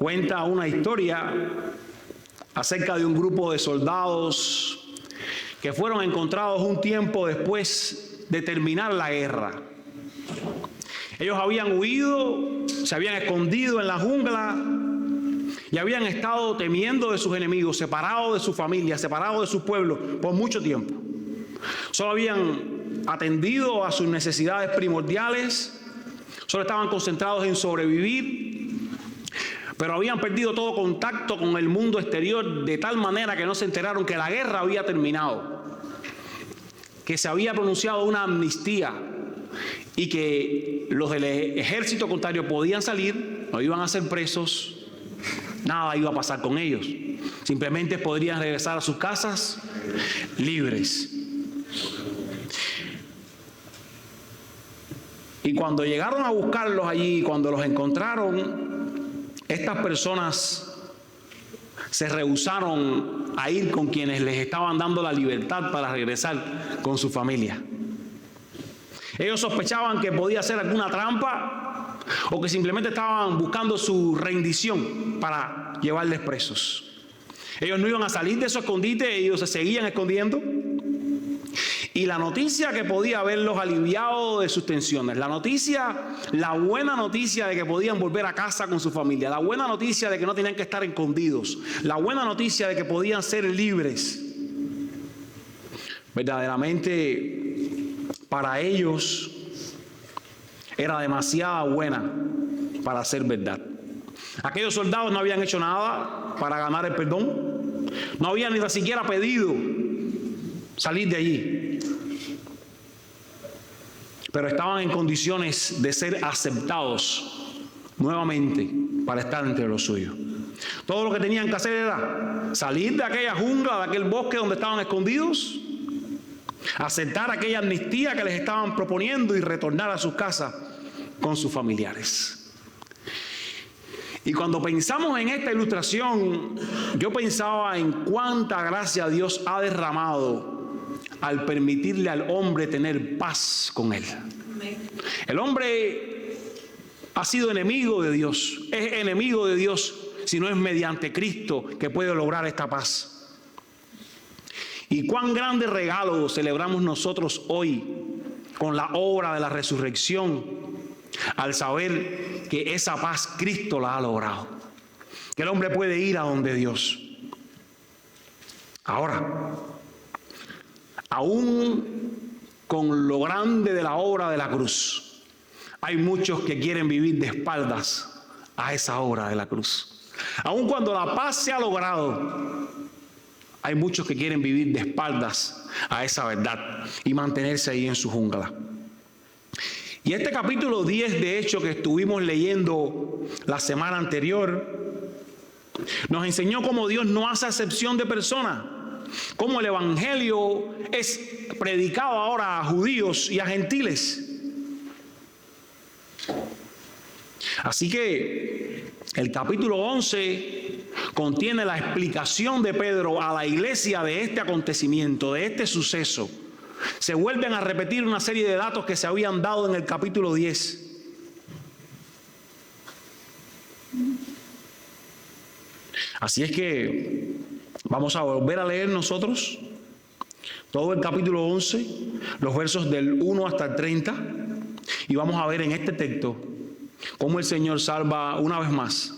cuenta una historia acerca de un grupo de soldados que fueron encontrados un tiempo después de terminar la guerra. Ellos habían huido, se habían escondido en la jungla y habían estado temiendo de sus enemigos, separados de su familia, separados de su pueblo por mucho tiempo. Solo habían atendido a sus necesidades primordiales, solo estaban concentrados en sobrevivir, pero habían perdido todo contacto con el mundo exterior de tal manera que no se enteraron que la guerra había terminado, que se había pronunciado una amnistía y que los del ejército contrario podían salir, no iban a ser presos, nada iba a pasar con ellos. Simplemente podrían regresar a sus casas libres. Y cuando llegaron a buscarlos allí, cuando los encontraron, estas personas se rehusaron a ir con quienes les estaban dando la libertad para regresar con su familia. Ellos sospechaban que podía ser alguna trampa o que simplemente estaban buscando su rendición para llevarles presos. Ellos no iban a salir de su escondite, ellos se seguían escondiendo. Y la noticia que podía haberlos aliviado de sus tensiones, la buena noticia de que podían volver a casa con su familia, la buena noticia de que no tenían que estar escondidos, la buena noticia de que podían ser libres, verdaderamente para ellos era demasiado buena para ser verdad. Aquellos soldados no habían hecho nada para ganar el perdón, no habían ni siquiera pedido salir de allí, pero estaban en condiciones de ser aceptados nuevamente para estar entre los suyos. Todo lo que tenían que hacer era salir de aquella jungla, de aquel bosque donde estaban escondidos, aceptar aquella amnistía que les estaban proponiendo y retornar a sus casas con sus familiares. Y cuando pensamos en esta ilustración, yo pensaba en cuánta gracia Dios ha derramado al permitirle al hombre tener paz con él. El hombre ha sido enemigo de Dios, es enemigo de Dios si no es mediante Cristo que puede lograr esta paz. Y cuán grande regalo celebramos nosotros hoy con la obra de la resurrección, al saber que esa paz Cristo la ha logrado, que el hombre puede ir a donde Dios. Ahora, aún con lo grande de la obra de la cruz, hay muchos que quieren vivir de espaldas a esa obra de la cruz. Aún cuando la paz se ha logrado, hay muchos que quieren vivir de espaldas a esa verdad y mantenerse ahí en su jungla. Y este capítulo 10, de hecho, que estuvimos leyendo la semana anterior, nos enseñó cómo Dios no hace acepción de personas, cómo el evangelio es predicado ahora a judíos y a gentiles. Así que el capítulo 11 contiene la explicación de Pedro a la iglesia de este acontecimiento, de este suceso. Se vuelven a repetir una serie de datos que se habían dado en el capítulo 10. Así es que vamos a volver a leer nosotros todo el capítulo 11, los versos del 1 hasta el 30, y vamos a ver en este texto cómo el Señor salva una vez más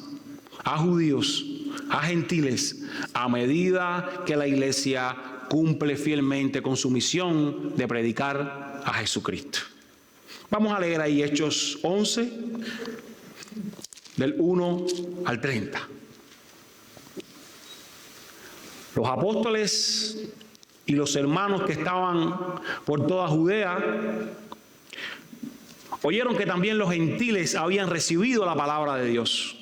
a judíos, a gentiles, a medida que la iglesia cumple fielmente con su misión de predicar a Jesucristo. Vamos a leer ahí Hechos 11, del 1 al 30. Los apóstoles y los hermanos que estaban por toda Judea oyeron que también los gentiles habían recibido la palabra de Dios.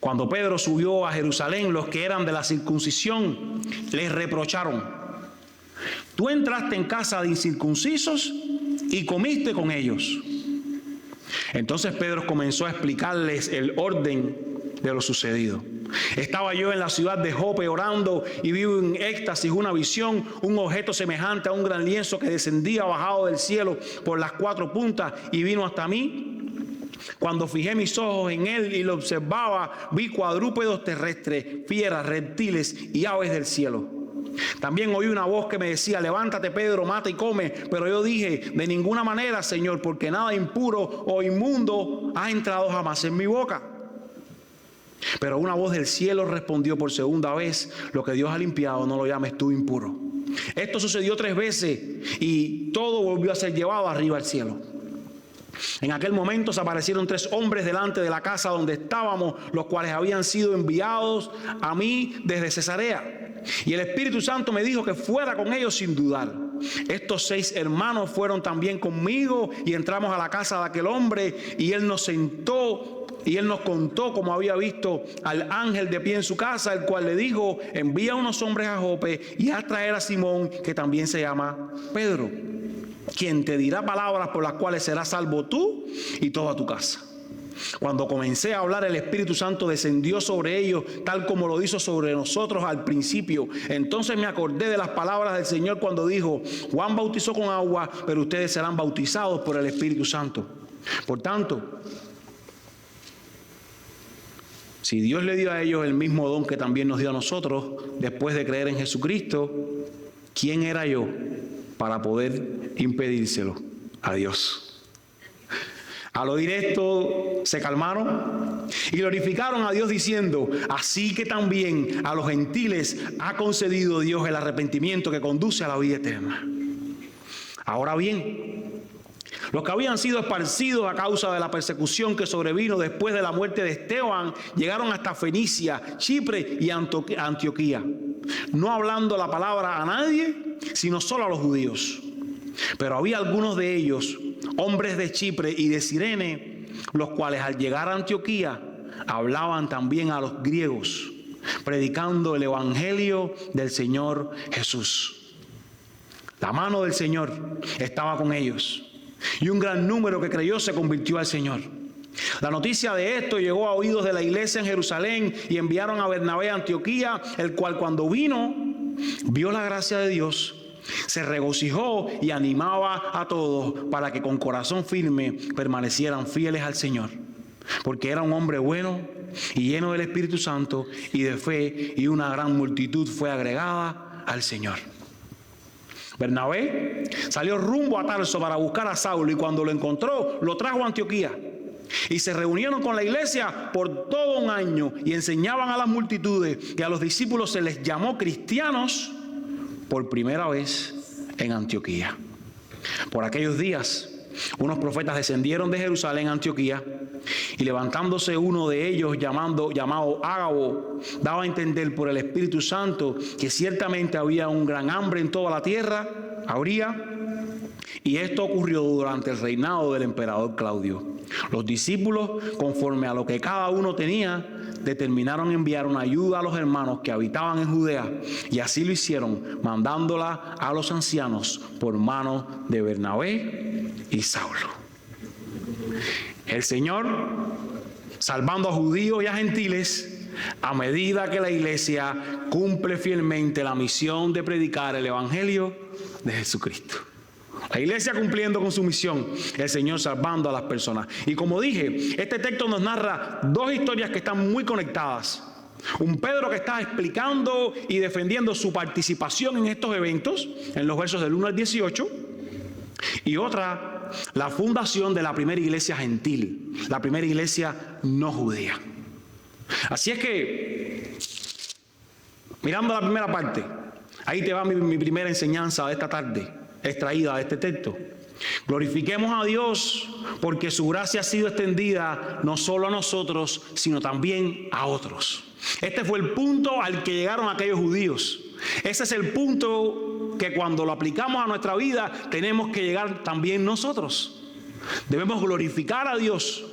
Cuando Pedro subió a Jerusalén, los que eran de la circuncisión les reprocharon: tú entraste en casa de incircuncisos y comiste con ellos. Entonces Pedro comenzó a explicarles el orden de lo sucedido. Estaba yo en la ciudad de Jope orando y vi en éxtasis una visión, un objeto semejante a un gran lienzo que descendía bajado del cielo por las 4 puntas y vino hasta mí. Cuando fijé mis ojos en él y lo observaba, vi cuadrúpedos terrestres, fieras, reptiles y aves del cielo. También oí una voz que me decía: levántate, Pedro, mata y come. Pero yo dije: de ninguna manera, Señor, porque nada impuro o inmundo ha entrado jamás en mi boca. Pero una voz del cielo respondió por segunda vez: lo que Dios ha limpiado, no lo llames tú impuro. Esto sucedió 3 veces y todo volvió a ser llevado arriba al cielo. En aquel momento se aparecieron 3 hombres delante de la casa donde estábamos, los cuales habían sido enviados a mí desde Cesarea. Y el Espíritu Santo me dijo que fuera con ellos sin dudar. Estos 6 hermanos fueron también conmigo y entramos a la casa de aquel hombre y él nos sentó y él nos contó cómo había visto al ángel de pie en su casa, el cual le dijo: envía unos hombres a Jope y haz traer a Simón, que también se llama Pedro, quien te dirá palabras por las cuales serás salvo tú y toda tu casa. Cuando comencé a hablar, el Espíritu Santo descendió sobre ellos, tal como lo hizo sobre nosotros al principio. Entonces me acordé de las palabras del Señor cuando dijo: Juan bautizó con agua, pero ustedes serán bautizados por el Espíritu Santo. Por tanto, si Dios le dio a ellos el mismo don que también nos dio a nosotros, después de creer en Jesucristo, ¿quién era yo para poder impedírselo a Dios? Al oír esto, se calmaron y glorificaron a Dios diciendo: así que también a los gentiles ha concedido Dios el arrepentimiento que conduce a la vida eterna. Ahora bien, los que habían sido esparcidos a causa de la persecución que sobrevino después de la muerte de Esteban llegaron hasta Fenicia, Chipre y Antioquía, no hablando la palabra a nadie, sino solo a los judíos. Pero había algunos de ellos, hombres de Chipre y de Cirene, los cuales al llegar a Antioquía hablaban también a los griegos, predicando el evangelio del Señor Jesús. La mano del Señor estaba con ellos y un gran número que creyó se convirtió al Señor. La noticia de esto llegó a oídos de la iglesia en Jerusalén y enviaron a Bernabé a Antioquía, el cual cuando vino, vio la gracia de Dios, se regocijó y animaba a todos para que con corazón firme permanecieran fieles al Señor, porque era un hombre bueno y lleno del Espíritu Santo y de fe, y una gran multitud fue agregada al Señor. Bernabé salió rumbo a Tarso para buscar a Saulo, y cuando lo encontró, lo trajo a Antioquía. Y se reunieron con la iglesia por todo un año y enseñaban a las multitudes, y a los discípulos se les llamó cristianos por primera vez en Antioquía. Por aquellos días, unos profetas descendieron de Jerusalén a Antioquía, y levantándose uno de ellos llamado Ágabo, daba a entender por el Espíritu Santo que ciertamente había un gran hambre en toda la tierra, y esto ocurrió durante el reinado del emperador Claudio. Los discípulos, conforme a lo que cada uno tenía, determinaron enviar una ayuda a los hermanos que habitaban en Judea, y así lo hicieron, mandándola a los ancianos por mano de Bernabé y Saulo. El Señor salvando a judíos y a gentiles a medida que la iglesia cumple fielmente la misión de predicar el evangelio de Jesucristo. La iglesia cumpliendo con su misión, el Señor salvando a las personas. Y como dije, este texto nos narra 2 historias que están muy conectadas. Un Pedro que está explicando y defendiendo su participación en estos eventos, en los versos del 1 al 18. Y otra, la fundación de la primera iglesia gentil, la primera iglesia no judía. Así es que, mirando la primera parte, ahí te va mi primera enseñanza de esta tarde, extraída de este texto. Glorifiquemos a Dios porque su gracia ha sido extendida no solo a nosotros, sino también a otros. Este fue el punto al que llegaron aquellos judíos. Ese es el punto que cuando lo aplicamos a nuestra vida tenemos que llegar también nosotros. Debemos glorificar a Dios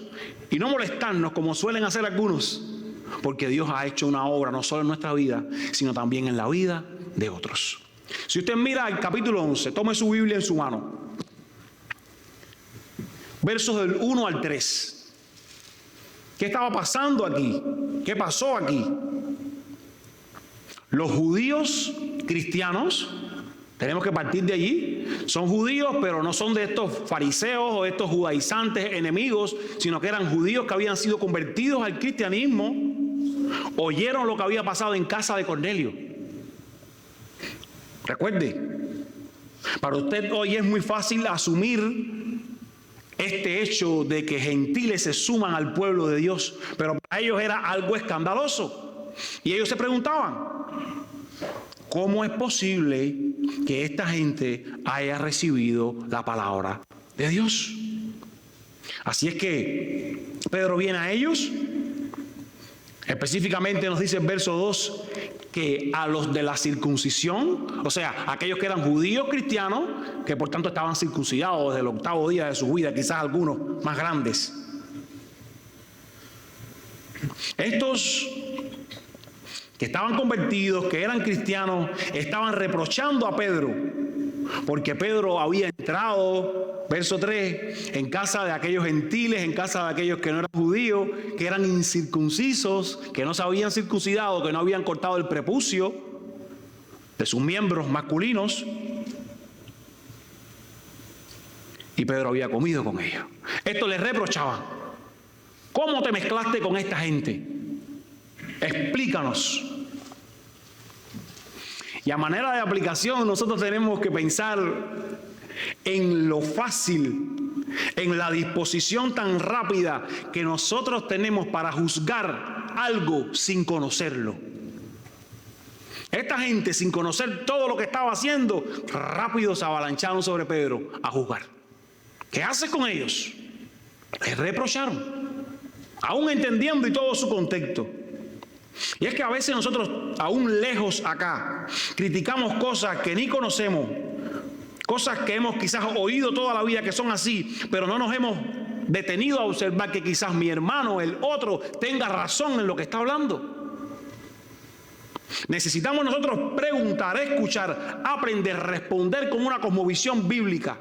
y no molestarnos como suelen hacer algunos, porque Dios ha hecho una obra no solo en nuestra vida, sino también en la vida de otros. Si usted mira el capítulo 11, tome su Biblia en su mano. Versos del 1 al 3. ¿Qué estaba pasando aquí? ¿Qué pasó aquí? Los judíos cristianos Tenemos que partir de allí. Son judíos, pero no son de estos fariseos o de estos judaizantes enemigos, sino que eran judíos que habían sido convertidos al cristianismo. Oyeron lo que había pasado en casa de Cornelio. Recuerde, para usted hoy es muy fácil asumir este hecho de que gentiles se suman al pueblo de Dios, pero para ellos era algo escandaloso. Y ellos se preguntaban, ¿cómo es posible que esta gente haya recibido la palabra de Dios? Así es que Pedro viene a ellos. Específicamente nos dice el verso 2 que a los de la circuncisión, o sea, aquellos que eran judíos cristianos, que por tanto estaban circuncidados desde el 8º día de su vida, quizás algunos más grandes. Estos que estaban convertidos, que eran cristianos, estaban reprochando a Pedro, porque Pedro había entrado, verso 3, en casa de aquellos gentiles, en casa de aquellos que no eran judíos, que eran incircuncisos, que no se habían circuncidado, que no habían cortado el prepucio de sus miembros masculinos, y Pedro había comido con ellos. Esto les reprochaban. ¿Cómo te mezclaste con esta gente? Explícanos. Y a manera de aplicación nosotros tenemos que pensar en lo fácil, en la disposición tan rápida que nosotros tenemos para juzgar algo sin conocerlo. Esta gente, sin conocer todo lo que estaba haciendo, rápido se avalancharon sobre Pedro a juzgar. ¿Qué haces con ellos? Les reprocharon, aún entendiendo y todo su contexto. Y es que a veces nosotros, aún lejos acá, criticamos cosas que ni conocemos, cosas que hemos quizás oído toda la vida que son así, pero no nos hemos detenido a observar que quizás mi hermano, el otro, tenga razón en lo que está hablando. Necesitamos nosotros preguntar, escuchar, aprender, responder con una cosmovisión bíblica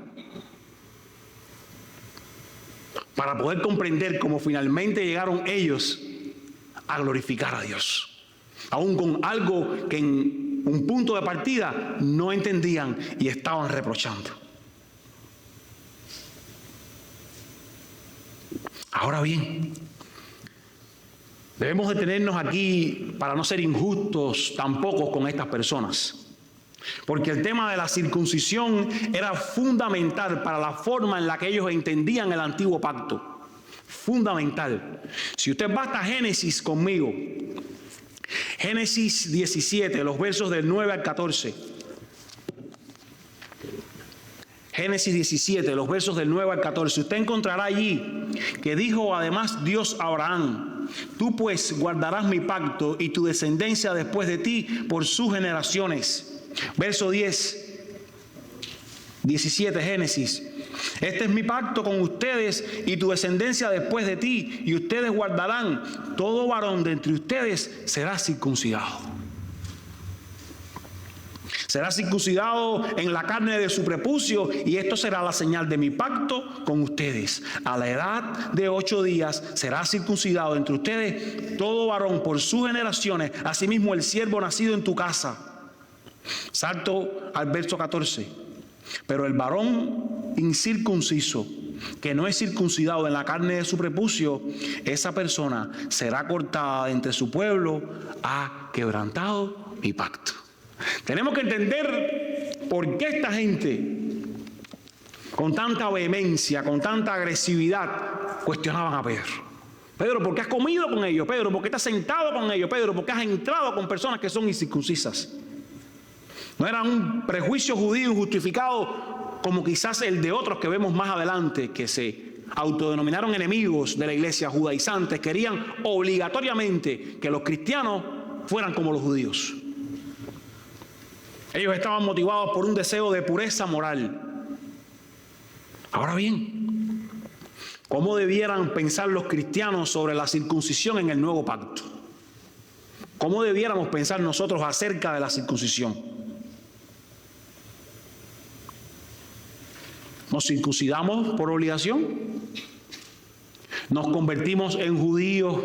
para poder comprender cómo finalmente llegaron ellos a glorificar a Dios, aún con algo que en un punto de partida no entendían y estaban reprochando. Ahora bien, debemos detenernos aquí para no ser injustos tampoco con estas personas, porque el tema de la circuncisión era fundamental para la forma en la que ellos entendían el antiguo pacto. Fundamental. Si usted va hasta Génesis conmigo, Génesis 17, los versos del 9 al 14. Génesis 17, los versos del 9 al 14. Usted encontrará allí que dijo además Dios a Abraham: tú pues guardarás mi pacto y tu descendencia después de ti por sus generaciones. Verso 10, 17 Génesis. Este es mi pacto con ustedes y tu descendencia después de ti, y ustedes guardarán, todo varón de entre ustedes será circuncidado. Será circuncidado en la carne de su prepucio, y esto será la señal de mi pacto con ustedes. A la edad de 8 días será circuncidado entre ustedes todo varón por sus generaciones, asimismo el siervo nacido en tu casa. Salto al verso 14. Pero el varón incircunciso, que no es circuncidado en la carne de su prepucio, esa persona será cortada de entre su pueblo, ha quebrantado mi pacto. Tenemos que entender por qué esta gente, con tanta vehemencia, con tanta agresividad, cuestionaban a Pedro. Pedro, ¿por qué has comido con ellos? Pedro, ¿por qué te has sentado con ellos? Pedro, ¿por qué has entrado con personas que son incircuncisas? No era un prejuicio judío injustificado como quizás el de otros que vemos más adelante, que se autodenominaron enemigos de la iglesia judaizantes. Querían obligatoriamente que los cristianos fueran como los judíos. Ellos estaban motivados por un deseo de pureza moral. Ahora bien, ¿cómo debieran pensar los cristianos sobre la circuncisión en el nuevo pacto? ¿Cómo debiéramos pensar nosotros acerca de la circuncisión? ¿Nos circuncidamos por obligación? ¿Nos convertimos en judíos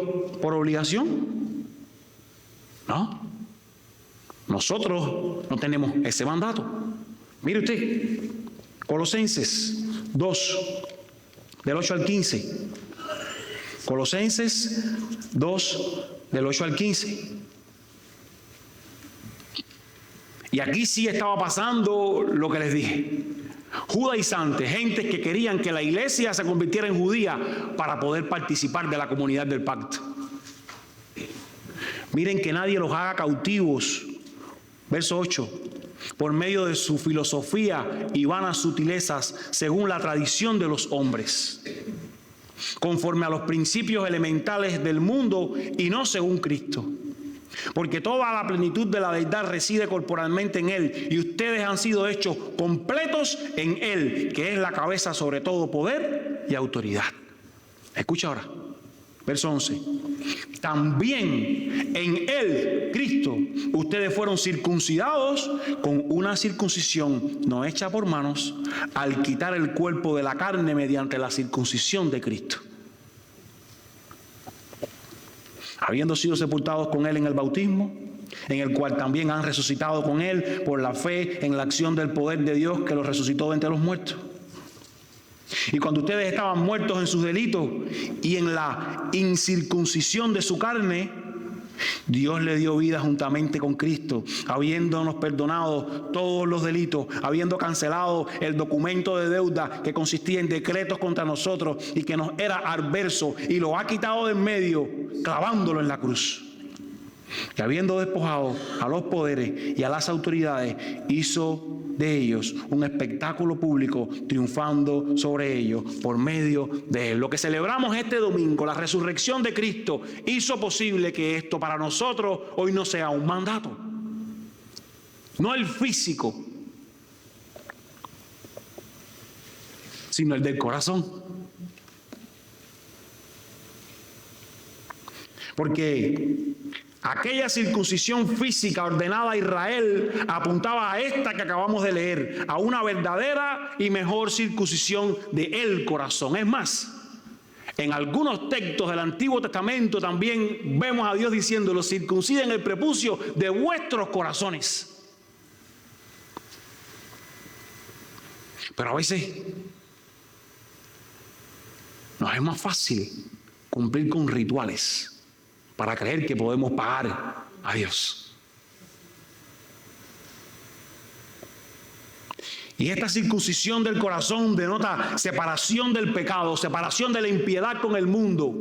por obligación? No. Nosotros no tenemos ese mandato. Mire usted, Colosenses 2, del 8 al 15. Colosenses 2, del 8 al 15. Y aquí sí estaba pasando lo que les dije. Judaizantes, gentes que querían que la iglesia se convirtiera en judía para poder participar de la comunidad del pacto. Miren que nadie los haga cautivos. Verso 8. Por medio de su filosofía y vanas sutilezas, según la tradición de los hombres, conforme a los principios elementales del mundo y no según Cristo. Porque toda la plenitud de la deidad reside corporalmente en Él, y ustedes han sido hechos completos en Él, que es la cabeza sobre todo poder y autoridad. Escucha ahora, verso 11. También en Él, Cristo, ustedes fueron circuncidados con una circuncisión no hecha por manos, al quitar el cuerpo de la carne mediante la circuncisión de Cristo, habiendo sido sepultados con Él en el bautismo, en el cual también han resucitado con Él por la fe en la acción del poder de Dios que los resucitó de entre los muertos. Y cuando ustedes estaban muertos en sus delitos y en la incircuncisión de su carne, Dios le dio vida juntamente con Cristo, habiéndonos perdonado todos los delitos, habiendo cancelado el documento de deuda que consistía en decretos contra nosotros y que nos era adverso, y lo ha quitado de en medio, clavándolo en la cruz. Y habiendo despojado a los poderes y a las autoridades, hizo de ellos un espectáculo público, triunfando sobre ellos por medio de Él. Lo que celebramos este domingo, la resurrección de Cristo, hizo posible que esto para nosotros hoy no sea un mandato, no el físico, sino el del corazón. Porque aquella circuncisión física ordenada a Israel apuntaba a esta que acabamos de leer, a una verdadera y mejor circuncisión del corazón. Es más, en algunos textos del Antiguo Testamento también vemos a Dios diciéndolo: circunciden el prepucio de vuestros corazones. Pero a veces nos es más fácil cumplir con rituales para creer que podemos pagar a Dios. Y esta circuncisión del corazón denota separación del pecado, separación de la impiedad con el mundo.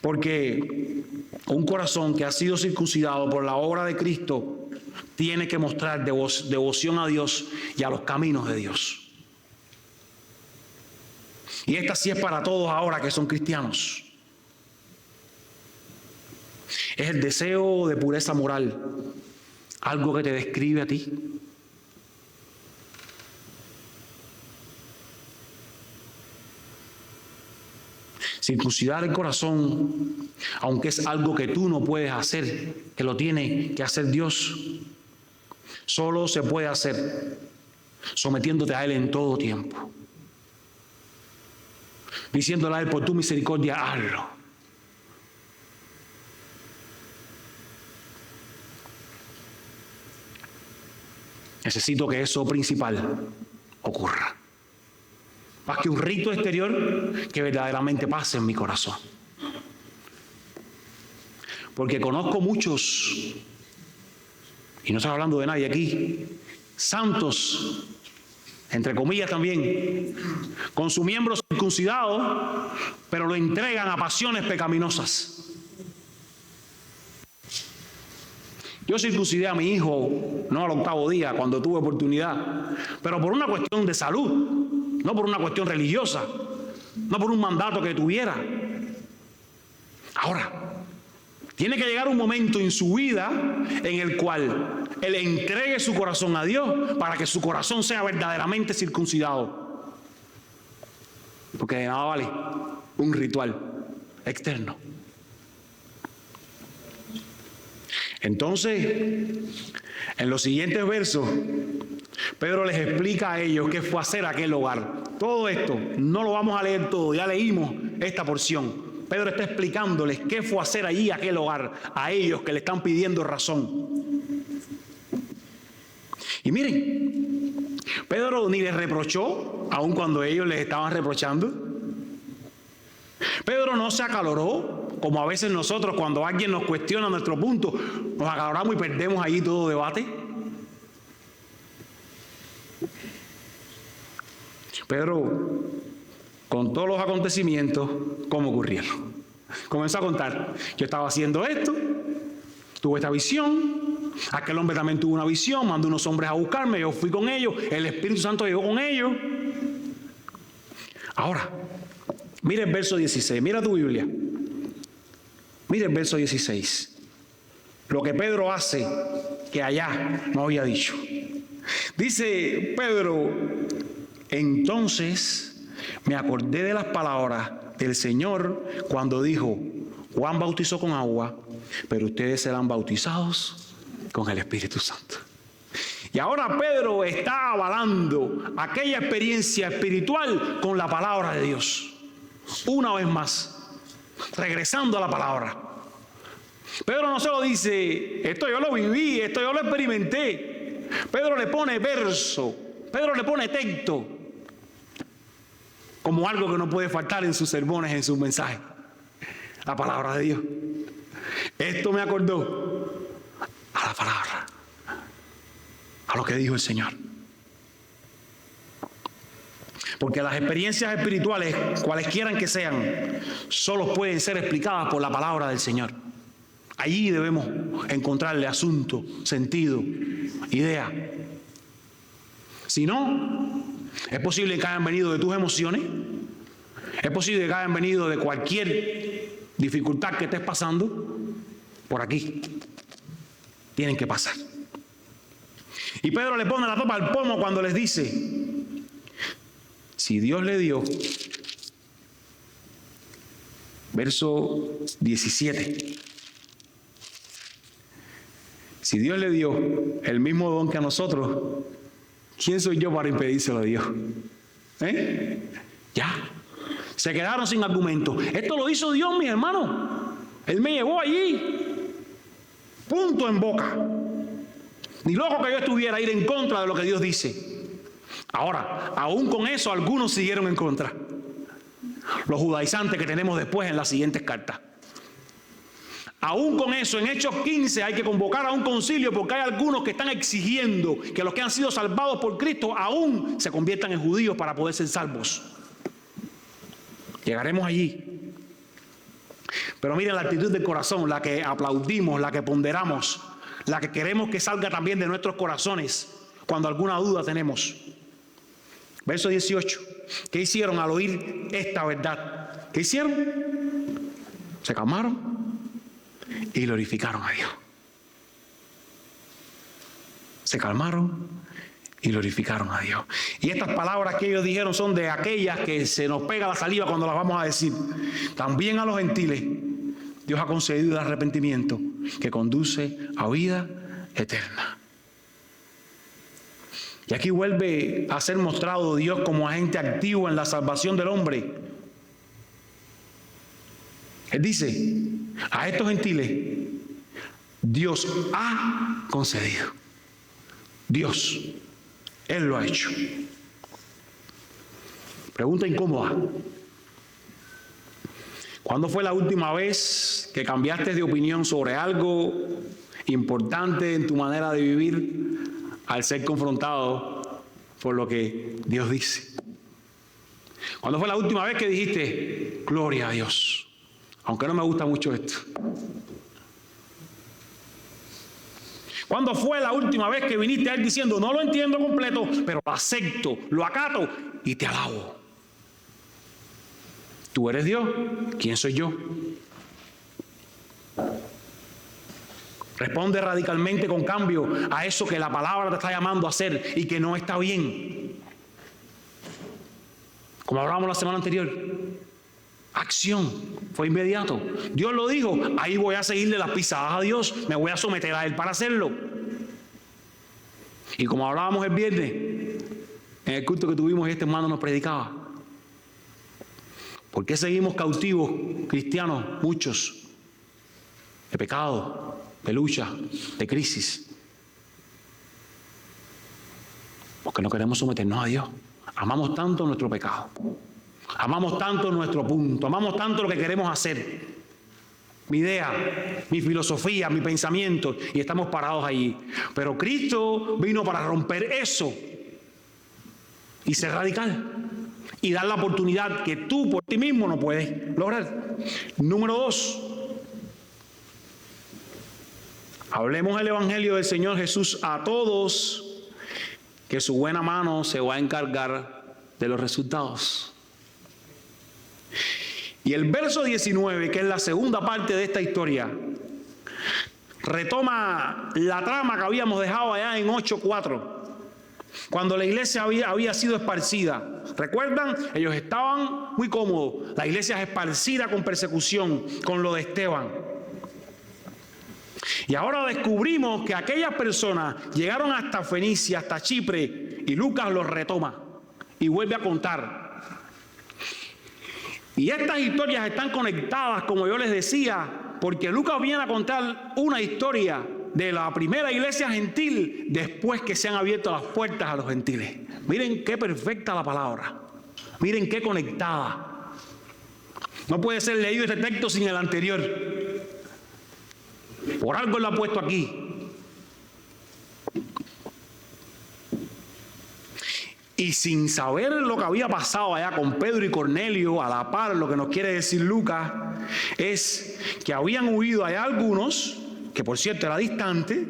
Porque un corazón que ha sido circuncidado por la obra de Cristo tiene que mostrar devoción a Dios y a los caminos de Dios. Y esta sí es para todos ahora que son cristianos. Es el deseo de pureza moral, algo que te describe a ti. Circuncidar el corazón, aunque es algo que tú no puedes hacer, que lo tiene que hacer Dios, solo se puede hacer sometiéndote a Él en todo tiempo, diciéndole a Él: por tu misericordia, hazlo. Necesito que eso principal ocurra. Más que un rito exterior, que verdaderamente pase en mi corazón. Porque conozco muchos, y no estoy hablando de nadie aquí, santos, entre comillas también, con su miembro circuncidado, pero lo entregan a pasiones pecaminosas. Yo circuncidé a mi hijo, no al 8º día, cuando tuve oportunidad, pero por una cuestión de salud, no por una cuestión religiosa, no por un mandato que tuviera. Ahora, tiene que llegar un momento en su vida en el cual él entregue su corazón a Dios para que su corazón sea verdaderamente circuncidado. Porque de nada vale un ritual externo. Entonces, en los siguientes versos, Pedro les explica a ellos qué fue hacer aquel hogar. Todo esto no lo vamos a leer todo, ya leímos esta porción. Pedro está explicándoles qué fue hacer allí aquel hogar, a ellos que le están pidiendo razón. Y miren, Pedro ni les reprochó, aun cuando ellos les estaban reprochando. Pedro no se acaloró, como a veces nosotros cuando alguien nos cuestiona nuestro punto, nos acaloramos y perdemos allí todo debate. Pedro contó los acontecimientos, cómo ocurrieron. Comenzó a contar: yo estaba haciendo esto, tuve esta visión, aquel hombre también tuvo una visión, mandó unos hombres a buscarme, yo fui con ellos, el Espíritu Santo llegó con ellos. Ahora, mira el verso 16, mira tu Biblia. Mira el verso 16. Lo que Pedro hace que allá no había dicho. Dice Pedro: entonces me acordé de las palabras del Señor cuando dijo: Juan bautizó con agua, pero ustedes serán bautizados con el Espíritu Santo. Y ahora Pedro está avalando aquella experiencia espiritual con la palabra de Dios. Una vez más, regresando a la palabra. Pedro no solo dice: esto yo lo viví, esto yo lo experimenté. Pedro le pone verso, Pedro le pone texto, como algo que no puede faltar en sus sermones, en sus mensajes. La palabra de Dios. Esto me acordó a la palabra, a lo que dijo el Señor. Porque las experiencias espirituales, cualesquiera que sean, solo pueden ser explicadas por la palabra del Señor. Allí debemos encontrarle asunto, sentido, idea. Si no, es posible que hayan venido de tus emociones, es posible que hayan venido de cualquier dificultad que estés pasando. Por aquí tienen que pasar. Y Pedro le pone la tapa al pomo cuando les dice: si Dios le dio, verso 17, si Dios le dio el mismo don que a nosotros, ¿quién soy yo para impedírselo a Dios? Ya. Se quedaron sin argumento. Esto lo hizo Dios, mis hermanos. Él me llevó allí. Punto en boca. Ni loco que yo estuviera a ir en contra de lo que Dios dice. Ahora, aún con eso, algunos siguieron en contra. Los judaizantes que tenemos después en las siguientes cartas. Aún con eso, en Hechos 15 hay que convocar a un concilio porque hay algunos que están exigiendo que los que han sido salvados por Cristo aún se conviertan en judíos para poder ser salvos. Llegaremos allí. Pero miren la actitud del corazón, la que aplaudimos, la que ponderamos, la que queremos que salga también de nuestros corazones cuando alguna duda tenemos. Verso 18. ¿Qué hicieron al oír esta verdad? ¿Qué hicieron? Se calmaron y glorificaron a Dios. Se calmaron y glorificaron a Dios. Y estas palabras que ellos dijeron son de aquellas que se nos pega la saliva cuando las vamos a decir. También a los gentiles Dios ha concedido el arrepentimiento que conduce a vida eterna. Y aquí vuelve a ser mostrado Dios como agente activo en la salvación del hombre. Él dice: a estos gentiles Dios ha concedido. Dios, Él lo ha hecho. Pregunta incómoda: ¿cuándo fue la última vez que cambiaste de opinión sobre algo importante en tu manera de vivir al ser confrontado por lo que Dios dice? ¿Cuándo fue la última vez que dijiste: gloria a Dios, aunque no me gusta mucho esto? ¿Cuándo fue la última vez que viniste a Él diciendo: no lo entiendo completo, pero lo acepto, lo acato y te alabo? Tú eres Dios, ¿quién soy yo? Responde radicalmente con cambio a eso que la palabra te está llamando a hacer y que no está bien. Como hablábamos la semana anterior, acción, fue inmediato. Dios lo dijo, ahí voy a seguirle las pisadas a Dios, me voy a someter a Él para hacerlo. Y como hablábamos el viernes, en el culto que tuvimos y este hermano nos predicaba, ¿por qué seguimos cautivos cristianos, muchos, de pecado, de lucha, de crisis? Porque no queremos someternos a Dios. Amamos tanto nuestro pecado. Amamos tanto nuestro punto. Amamos tanto lo que queremos hacer. Mi idea, mi filosofía, mi pensamiento. Y estamos parados allí. Pero Cristo vino para romper eso. Y ser radical. Y dar la oportunidad que tú por ti mismo no puedes lograr. Número 2. Hablemos el Evangelio del Señor Jesús a todos, que su buena mano se va a encargar de los resultados. Y el verso 19, que es la segunda parte de esta historia, retoma la trama que habíamos dejado allá en 8:4, cuando la iglesia había sido esparcida. ¿Recuerdan? Ellos estaban muy cómodos. La iglesia es esparcida con persecución, con lo de Esteban. Y ahora descubrimos que aquellas personas llegaron hasta Fenicia, hasta Chipre, y Lucas los retoma y vuelve a contar. Y estas historias están conectadas, como yo les decía, porque Lucas viene a contar una historia de la primera iglesia gentil después que se han abierto las puertas a los gentiles. Miren qué perfecta la palabra. Miren qué conectada. No puede ser leído este texto sin el anterior. Por algo lo ha puesto aquí. Y sin saber lo que había pasado allá con Pedro y Cornelio, a la par, lo que nos quiere decir Lucas, es que habían huido allá algunos, que por cierto era distante,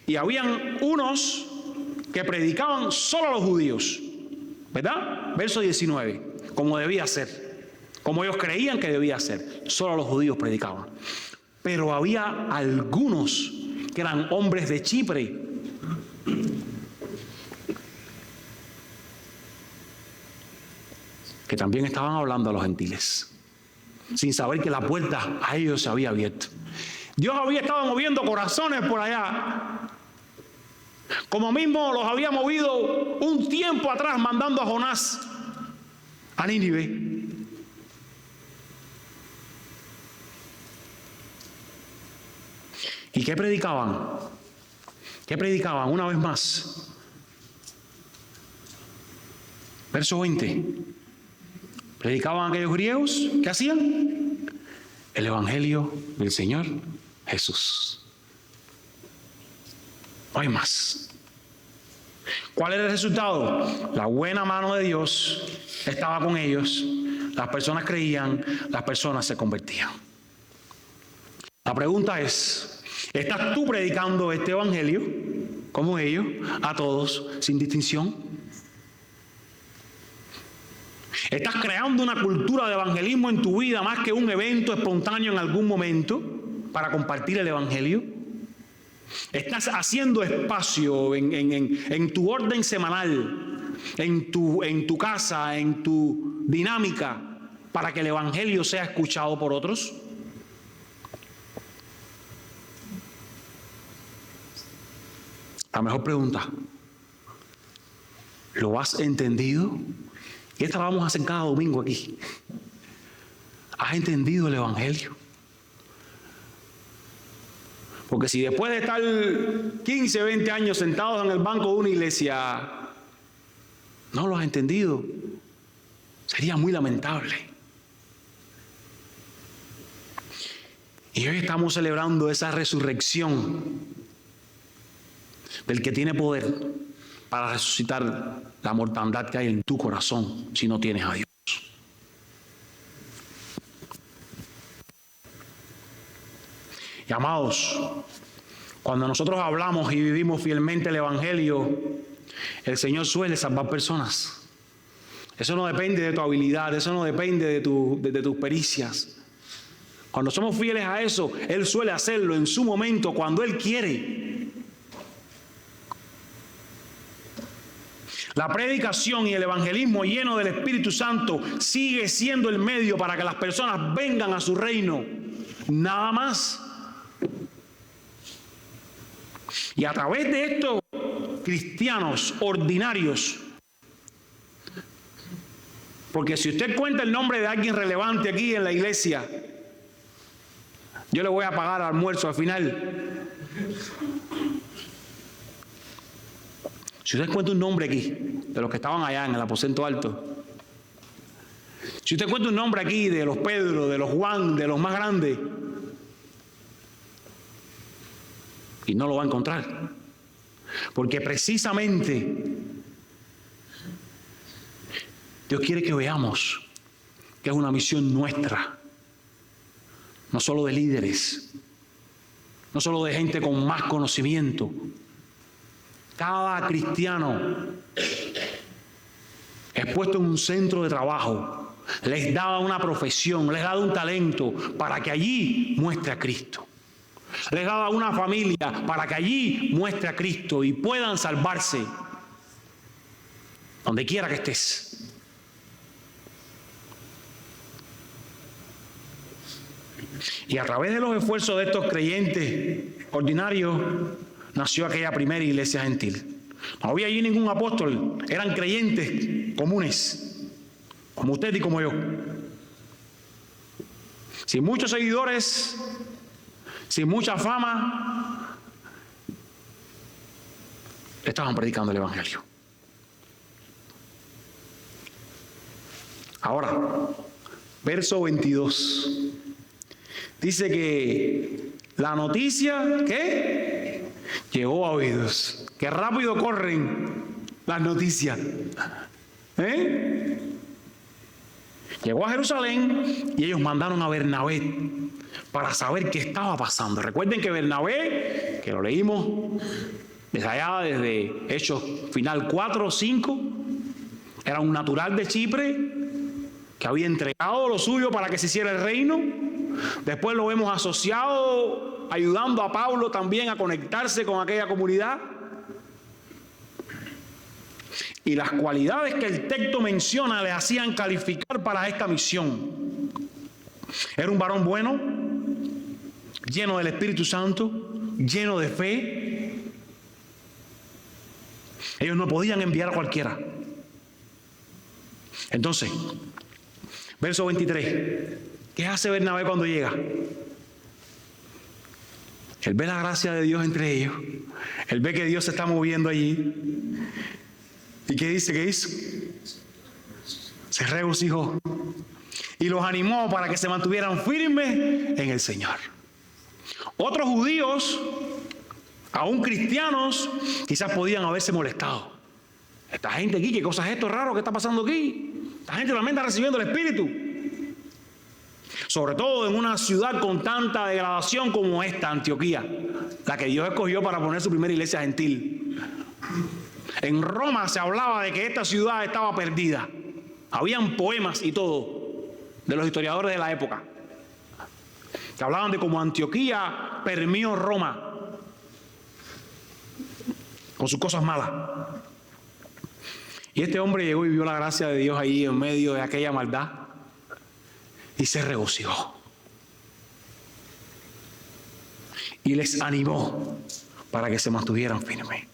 y habían unos que predicaban solo a los judíos, ¿verdad? Verso 19, como debía ser, como ellos creían que debía ser, solo a los judíos predicaban. Pero había algunos que eran hombres de Chipre, que también estaban hablando a los gentiles, sin saber que la puerta a ellos se había abierto. Dios había estado moviendo corazones por allá, como mismo los había movido un tiempo atrás mandando a Jonás a Nínive. ¿Y qué predicaban? ¿Qué predicaban? Una vez más. Verso 20. Predicaban aquellos griegos. ¿Qué hacían? El Evangelio del Señor Jesús. No hay más. ¿Cuál era el resultado? La buena mano de Dios estaba con ellos. Las personas creían, las personas se convertían. La pregunta es, ¿estás tú predicando este evangelio, como ellos, a todos, sin distinción? ¿Estás creando una cultura de evangelismo en tu vida más que un evento espontáneo en algún momento para compartir el evangelio? ¿Estás haciendo espacio en tu orden semanal, en tu casa, en tu dinámica, para que el evangelio sea escuchado por otros? La mejor pregunta, ¿lo has entendido? Y esta la vamos a hacer cada domingo aquí. ¿Has entendido el evangelio? Porque si después de estar 15, 20 años sentados en el banco de una iglesia no lo has entendido, sería muy lamentable. Y hoy estamos celebrando esa resurrección del que tiene poder para resucitar la mortandad que hay en tu corazón si no tienes a Dios. Y amados, cuando nosotros hablamos y vivimos fielmente el evangelio, el Señor suele salvar personas. Eso no depende de tu habilidad, eso no depende de tus pericias. Cuando somos fieles a eso, Él suele hacerlo en su momento, cuando Él quiere. La predicación y el evangelismo lleno del Espíritu Santo sigue siendo el medio para que las personas vengan a su reino. Nada más. Y a través de estos cristianos ordinarios, porque si usted cuenta el nombre de alguien relevante aquí en la iglesia, yo le voy a pagar almuerzo al final. Si usted encuentra un nombre aquí, de los que estaban allá en el aposento alto, si usted encuentra un nombre aquí de los Pedro, de los Juan, de los más grandes, y no lo va a encontrar, porque precisamente Dios quiere que veamos que es una misión nuestra, no solo de líderes, no solo de gente con más conocimiento. Cada cristiano es puesto en un centro de trabajo, les da una profesión, les da un talento para que allí muestre a Cristo. Les da una familia para que allí muestre a Cristo y puedan salvarse donde quiera que estés. Y a través de los esfuerzos de estos creyentes ordinarios nació aquella primera iglesia gentil. No había allí ningún apóstol, eran creyentes comunes, como usted y como yo. Sin muchos seguidores, sin mucha fama, estaban predicando el Evangelio. Ahora, verso 22. Dice que la noticia, ¿qué? Llegó a oídos. Qué rápido corren las noticias. Llegó a Jerusalén y ellos mandaron a Bernabé para saber qué estaba pasando. Recuerden que Bernabé, que lo leímos desde Hechos final 4, 5, era un natural de Chipre que había entregado lo suyo para que se hiciera el reino. Después lo vemos asociado, ayudando a Pablo también a conectarse con aquella comunidad. Y las cualidades que el texto menciona le hacían calificar para esta misión. Era un varón bueno, lleno del Espíritu Santo, lleno de fe. Ellos no podían enviar a cualquiera. Entonces, verso 23. ¿Qué hace Bernabé cuando llega? Él ve la gracia de Dios entre ellos. Él ve que Dios se está moviendo allí. ¿Y qué dice que hizo? Se regocijó y los animó para que se mantuvieran firmes en el Señor. Otros judíos, aún cristianos, quizás podían haberse molestado. Esta gente aquí, ¿qué cosa es esto raro que está pasando aquí? Esta gente también está recibiendo el Espíritu. Sobre todo en una ciudad con tanta degradación como esta, Antioquía, la que Dios escogió para poner su primera iglesia gentil. En Roma se hablaba de que esta ciudad estaba perdida. Habían poemas y todo de los historiadores de la época que hablaban de cómo Antioquía permeó Roma con sus cosas malas. Y este hombre llegó y vio la gracia de Dios ahí en medio de aquella maldad y se regocijó. Y les animó para que se mantuvieran firmes.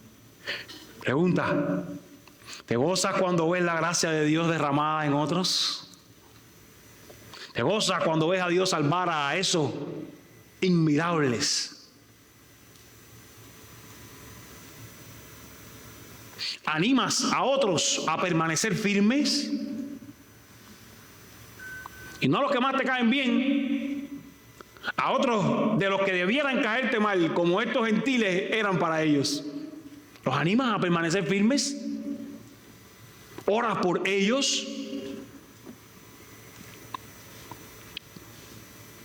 Pregunta: ¿te gozas cuando ves la gracia de Dios derramada en otros? ¿Te gozas cuando ves a Dios salvar a esos inmirables? ¿Animas a otros a permanecer firmes? Y no a los que más te caen bien, a otros de los que debieran caerte mal, como estos gentiles eran para ellos. ¿Los animas a permanecer firmes? ¿Oras por ellos?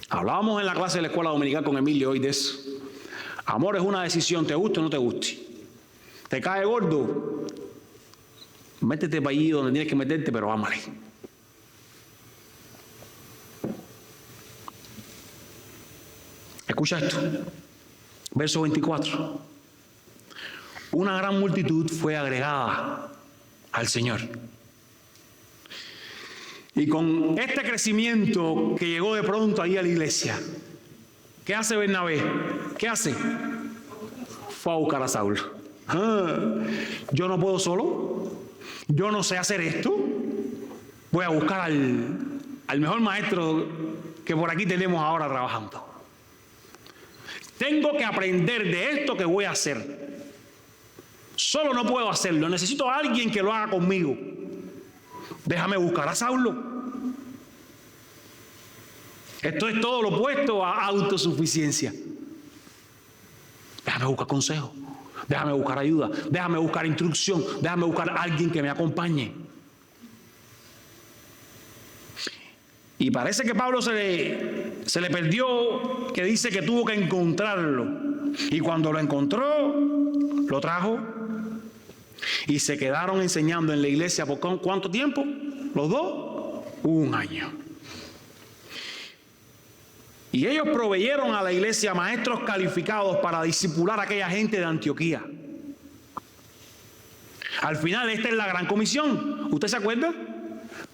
Hablábamos en la clase de la escuela dominical con Emilio hoy de eso. Amor es una decisión, te guste o no te guste. ¿Te cae gordo? Métete para allí donde tienes que meterte, pero ámale. Escucha esto. Verso 24. Una gran multitud fue agregada al Señor. Y con este crecimiento que llegó de pronto ahí a la iglesia, ¿qué hace Bernabé? ¿Qué hace? Fue a buscar a Saulo. Yo no puedo solo, yo no sé hacer esto, voy a buscar al mejor maestro que por aquí tenemos ahora trabajando. Tengo que aprender de esto que voy a hacer. Solo no puedo hacerlo. Necesito a alguien que lo haga conmigo. Déjame buscar a Saulo. Esto es todo lo opuesto a autosuficiencia. Déjame buscar consejo. Déjame buscar ayuda. Déjame buscar instrucción. Déjame buscar a alguien que me acompañe. Y parece que Pablo se le perdió, que dice que tuvo que encontrarlo. Y cuando lo encontró, lo trajo. Y se quedaron enseñando en la iglesia por ¿cuánto tiempo? Los dos, 1 año. Y ellos proveyeron a la iglesia maestros calificados para discipular a aquella gente de Antioquía. Al final, esta es la gran comisión. ¿Usted se acuerda?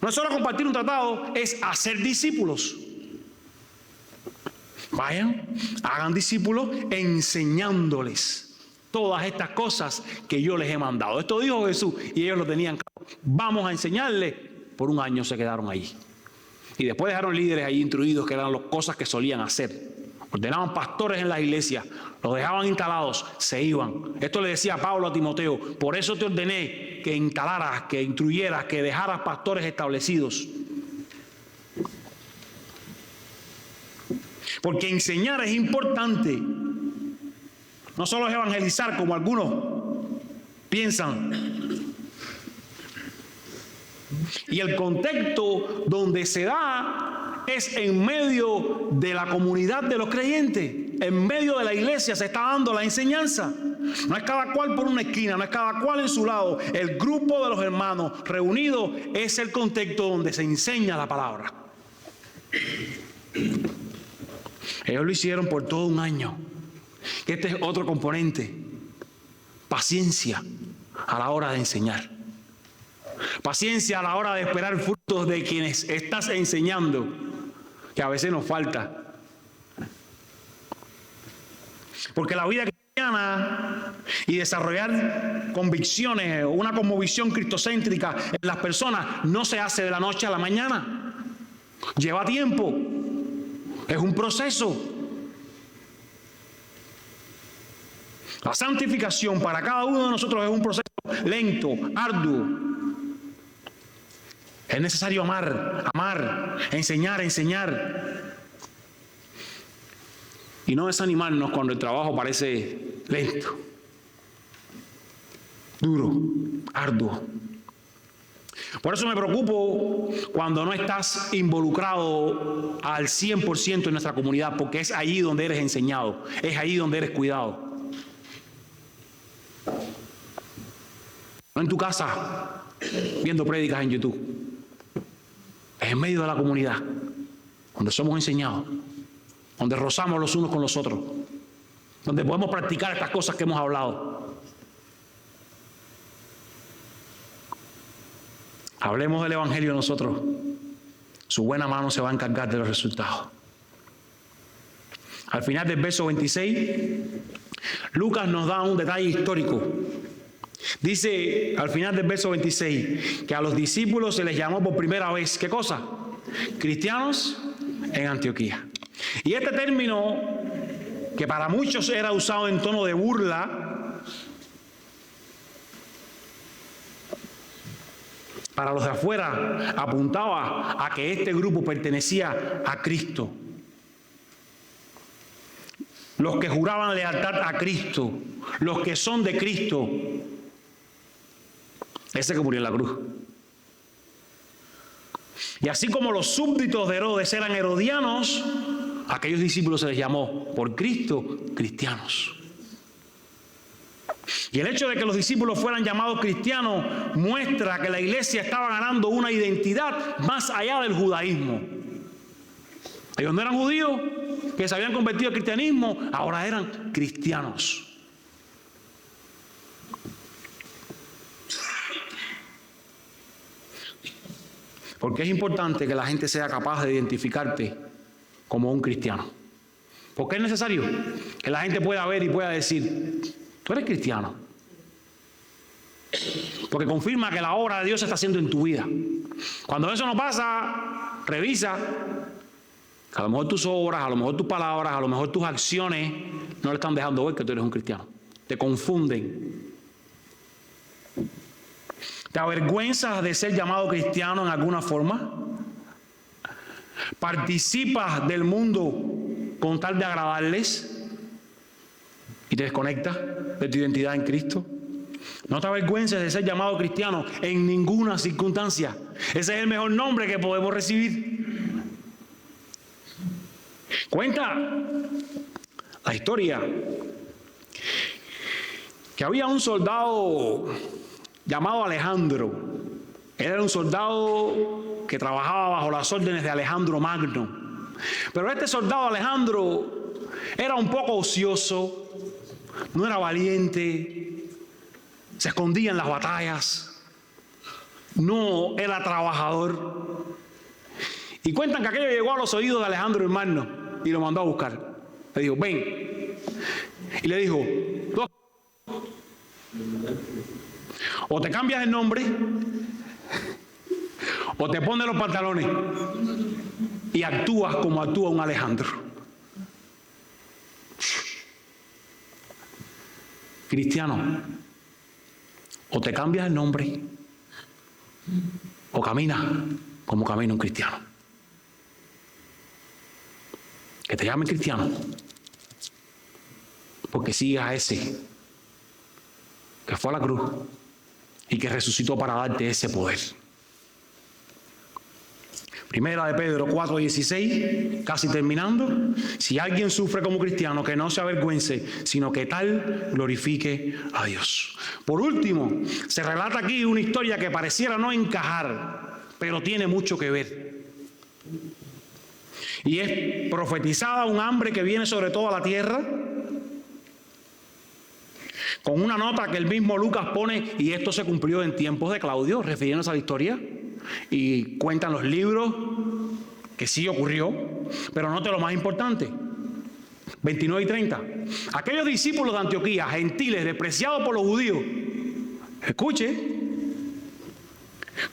No es solo compartir un tratado, es hacer discípulos. Vayan, hagan discípulos enseñándoles todas estas cosas que yo les he mandado. Esto dijo Jesús y ellos lo tenían claro. Vamos a enseñarles. Por 1 año se quedaron allí. Y después dejaron líderes allí instruidos, que eran las cosas que solían hacer. Ordenaban pastores en las iglesias, los dejaban instalados, se iban. Esto le decía Pablo a Timoteo: por eso te ordené que instalaras, que instruyeras, que dejaras pastores establecidos. Porque enseñar es importante. No solo es evangelizar, como algunos piensan. Y el contexto donde se da es en medio de la comunidad de los creyentes. En medio de la iglesia se está dando la enseñanza. No es cada cual por una esquina, no es cada cual en su lado. El grupo de los hermanos reunidos es el contexto donde se enseña la palabra. Ellos lo hicieron por todo 1 año. Este es otro componente. Paciencia a la hora de enseñar. Paciencia a la hora de esperar frutos de quienes estás enseñando, que a veces nos falta. Porque la vida cristiana y desarrollar convicciones o una cosmovisión cristocéntrica en las personas no se hace de la noche a la mañana. Lleva tiempo. Es un proceso. La santificación para cada uno de nosotros es un proceso lento, arduo. Es necesario amar, enseñar. Y no desanimarnos cuando el trabajo parece lento, duro, arduo. Por eso me preocupo cuando no estás involucrado al 100% en nuestra comunidad, porque es allí donde eres enseñado, es allí donde eres cuidado. No en tu casa, viendo prédicas en YouTube. Es en medio de la comunidad, donde somos enseñados, donde rozamos los unos con los otros, donde podemos practicar estas cosas que hemos hablado. Hablemos del Evangelio nosotros. Su buena mano se va a encargar de los resultados. Al final del verso 26, Lucas nos da un detalle histórico. Dice al final del verso 26 que a los discípulos se les llamó por primera vez, ¿qué cosa? Cristianos en Antioquía. Y este término, que para muchos era usado en tono de burla, para los de afuera apuntaba a que este grupo pertenecía a Cristo. Los que juraban lealtad a Cristo, los que son de Cristo. Ese que murió en la cruz. Y así como los súbditos de Herodes eran herodianos, a aquellos discípulos se les llamó por Cristo cristianos. Y el hecho de que los discípulos fueran llamados cristianos muestra que la iglesia estaba ganando una identidad más allá del judaísmo. Ellos no eran judíos que se habían convertido al cristianismo, ahora eran cristianos. Porque es importante que la gente sea capaz de identificarte como un cristiano. Porque es necesario que la gente pueda ver y pueda decir: tú eres cristiano. Porque confirma que la obra de Dios se está haciendo en tu vida. Cuando eso no pasa, revisa. A lo mejor tus obras, a lo mejor tus palabras, a lo mejor tus acciones no le están dejando ver que tú eres un cristiano. Te confunden. ¿Te avergüenzas de ser llamado cristiano en alguna forma? ¿Participas del mundo con tal de agradarles y te desconectas de tu identidad en Cristo? No te avergüences de ser llamado cristiano en ninguna circunstancia. Ese es el mejor nombre que podemos recibir. Cuenta la historia que había un soldado llamado Alejandro. Él era un soldado que trabajaba bajo las órdenes de Alejandro Magno. Pero este soldado Alejandro era un poco ocioso, no era valiente, se escondía en las batallas, no era trabajador. Y cuentan que aquello llegó a los oídos de Alejandro el Magno y lo mandó a buscar. Le dijo, ven. Y le dijo, o te cambias el nombre o te pones los pantalones y actúas como actúa un Alejandro. Cristiano, o te cambias el nombre o caminas como camina un cristiano. Que te llamen cristiano porque sigas a ese que fue a la cruz y que resucitó para darte ese poder. Primera de Pedro 4:16, casi terminando. Si alguien sufre como cristiano, que no se avergüence, sino que tal glorifique a Dios. Por último, se relata aquí una historia que pareciera no encajar, pero tiene mucho que ver. Y es profetizada un hambre que viene sobre toda la tierra, con una nota que el mismo Lucas pone, y esto se cumplió en tiempos de Claudio, refiriéndose a la historia, y cuentan los libros que sí ocurrió, pero note lo más importante, 29 y 30. Aquellos discípulos de Antioquía, gentiles, despreciados por los judíos, escuche,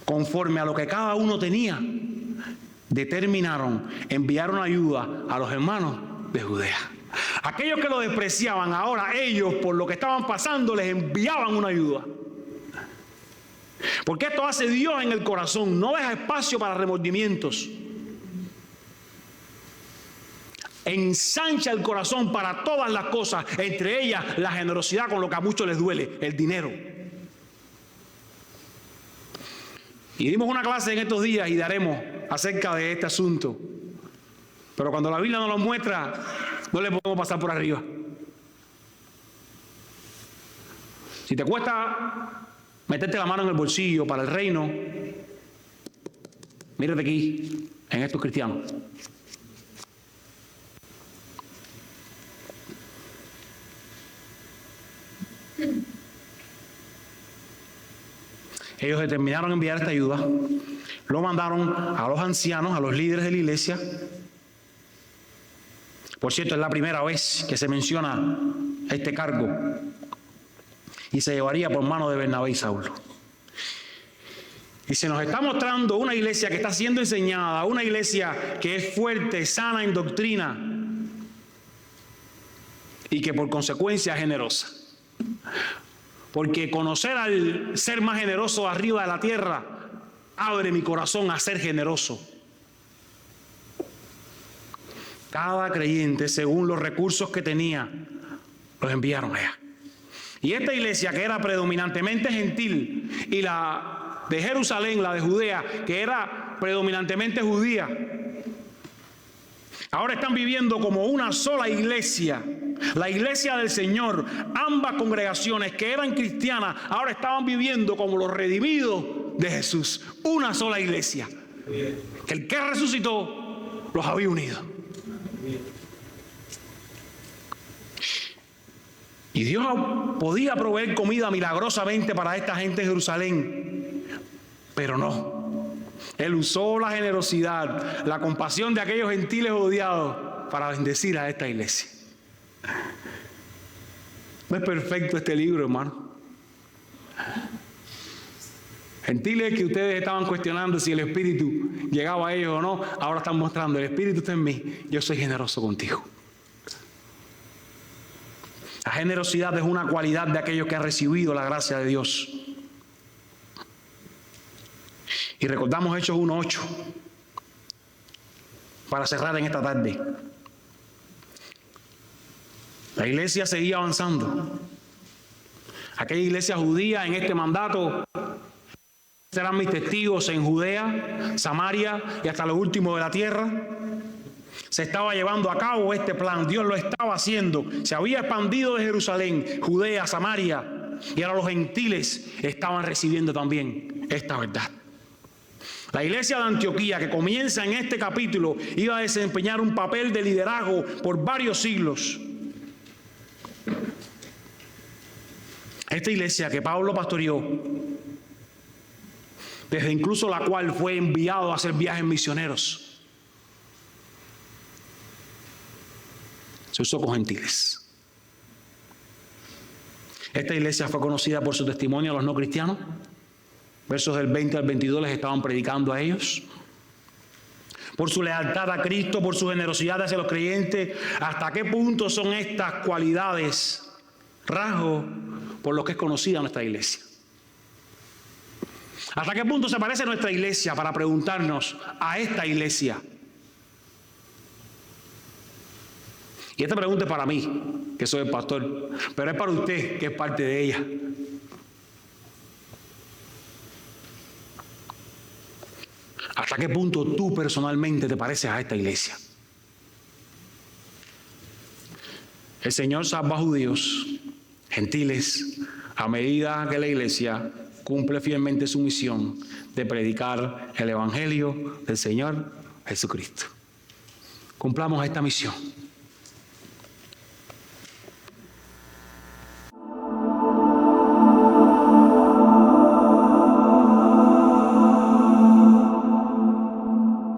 conforme a lo que cada uno tenía, determinaron enviar una ayuda a los hermanos de Judea. Aquellos que lo despreciaban, ahora ellos, por lo que estaban pasando, les enviaban una ayuda. Porque esto hace Dios en el corazón, no deja espacio para remordimientos. Ensancha el corazón para todas las cosas, entre ellas la generosidad, con lo que a muchos les duele, el dinero. Y dimos una clase en estos días y daremos acerca de este asunto. Pero cuando la Biblia nos lo muestra, no le podemos pasar por arriba. Si te cuesta meterte la mano en el bolsillo para el reino, mírate aquí, en estos cristianos. Ellos determinaron enviar esta ayuda, lo mandaron a los ancianos, a los líderes de la iglesia. Por cierto, es la primera vez que se menciona este cargo y se llevaría por mano de Bernabé y Saulo. Y se nos está mostrando una iglesia que está siendo enseñada, una iglesia que es fuerte, sana en doctrina y que por consecuencia es generosa. Porque conocer al ser más generoso arriba de la tierra abre mi corazón a ser generoso. Cada creyente, según los recursos que tenía, los enviaron allá. Y esta iglesia, que era predominantemente gentil, y la de Jerusalén, la de Judea, que era predominantemente judía, ahora están viviendo como una sola iglesia, la iglesia del Señor. Ambas congregaciones que eran cristianas, ahora estaban viviendo como los redimidos de Jesús. Una sola iglesia. Que el que resucitó los había unido. Y Dios podía proveer comida milagrosamente para esta gente en Jerusalén, pero no. Él usó la generosidad, la compasión de aquellos gentiles odiados para bendecir a esta iglesia. No es perfecto este libro, hermano. Gentiles que ustedes estaban cuestionando si el Espíritu llegaba a ellos o no, ahora están mostrando: el Espíritu está en mí, yo soy generoso contigo. La generosidad es una cualidad de aquellos que han recibido la gracia de Dios. Y recordamos Hechos 1:8 para cerrar en esta tarde. La iglesia seguía avanzando. Aquella iglesia judía en este mandato: serán mis testigos en Judea, Samaria y hasta lo último de la tierra. Se estaba llevando a cabo este plan. Dios lo estaba haciendo. Se había expandido de Jerusalén, Judea, Samaria, y ahora los gentiles estaban recibiendo también esta verdad. La iglesia de Antioquía, que comienza en este capítulo, iba a desempeñar un papel de liderazgo por varios siglos. Esta iglesia que Pablo pastoreó, desde incluso la cual fue enviado a hacer viajes misioneros, se usó con gentiles. Esta iglesia fue conocida por su testimonio a los no cristianos. Versos del 20 al 22 les estaban predicando a ellos. Por su lealtad a Cristo, por su generosidad hacia los creyentes. ¿Hasta qué punto son estas cualidades, rasgos por los que es conocida nuestra iglesia? ¿Hasta qué punto se parece nuestra iglesia para preguntarnos a esta iglesia? Y esta pregunta es para mí, que soy el pastor, pero es para usted, que es parte de ella. ¿Hasta qué punto tú personalmente te pareces a esta iglesia? El Señor salva a judíos, gentiles, a medida que la iglesia cumple fielmente su misión de predicar el evangelio del Señor Jesucristo. Cumplamos esta misión.